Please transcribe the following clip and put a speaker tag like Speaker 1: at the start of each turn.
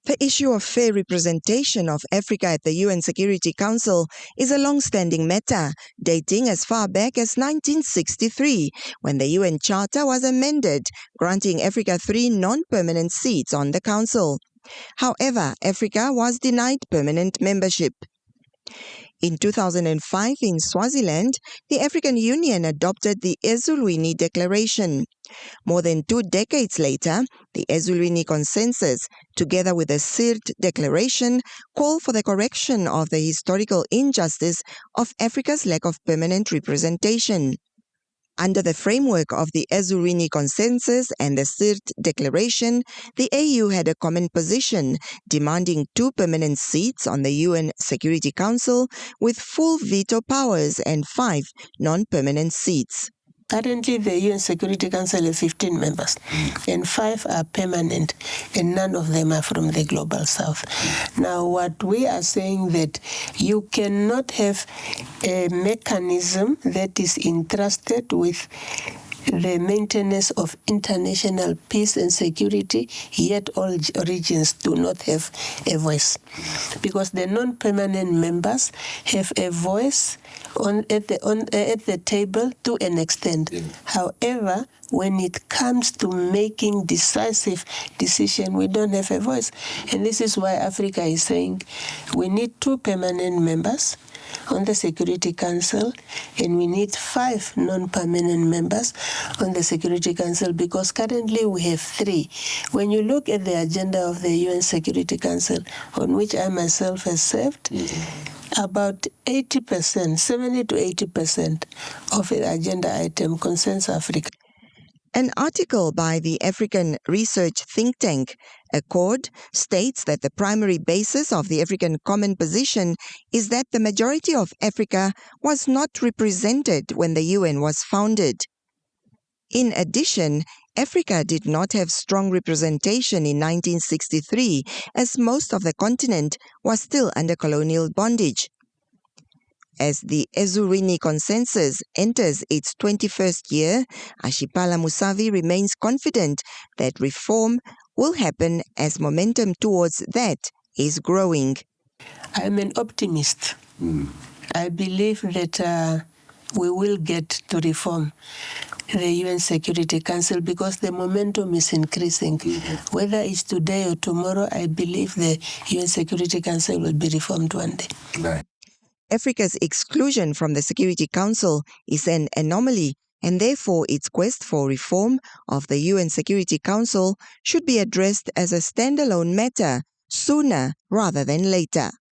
Speaker 1: The issue of fair representation of Africa at the UN Security Council is a long-standing matter, dating as far back as 1963, when the UN Charter was amended, granting Africa 3 non-permanent seats on the Council. However, Africa was denied permanent membership. In 2005, in Swaziland, the African Union adopted the Ezulwini Declaration. More than 2 decades later, the Ezulwini Consensus, together with the SADC Declaration, call for the correction of the historical injustice of Africa's lack of permanent representation. Under the framework of the Ezulwini Consensus and the SADC Declaration, the AU had a common position demanding 2 permanent seats on the UN Security Council with full veto powers and 5 non-permanent seats.
Speaker 2: Currently, the UN Security Council has 15 members, and 5 are permanent, and none of them are from the Global South. Now, what we are saying that you cannot have a mechanism that is entrusted with the maintenance of international peace and security, yet all regions do not have a voice. Because the non-permanent members have a voice at the table to an extent. Yeah. However, when it comes to making decisive decisions, we don't have a voice. And this is why Africa is saying we need 2 permanent members on the Security Council, and we need 5 non-permanent members on the Security Council, because currently we have 3. When you look at the agenda of the UN Security Council, on which I myself have served, about 80%, 70 to 80% of the agenda item concerns Africa.
Speaker 1: An article by the African research think tank, Accord, states that the primary basis of the African Common Position is that the majority of Africa was not represented when the UN was founded. In addition, Africa did not have strong representation in 1963, as most of the continent was still under colonial bondage. As the Ezulwini Consensus enters its 21st year, Ashipala Musavi remains confident that reform will happen as momentum towards that is growing.
Speaker 2: I'm an optimist. I believe that we will get to reform the UN Security Council because the momentum is increasing. Whether it's today or tomorrow, I believe the UN Security Council will be reformed one day.
Speaker 1: Right. Africa's exclusion from the Security Council is an anomaly, and therefore its quest for reform of the UN Security Council should be addressed as a standalone matter sooner rather than later.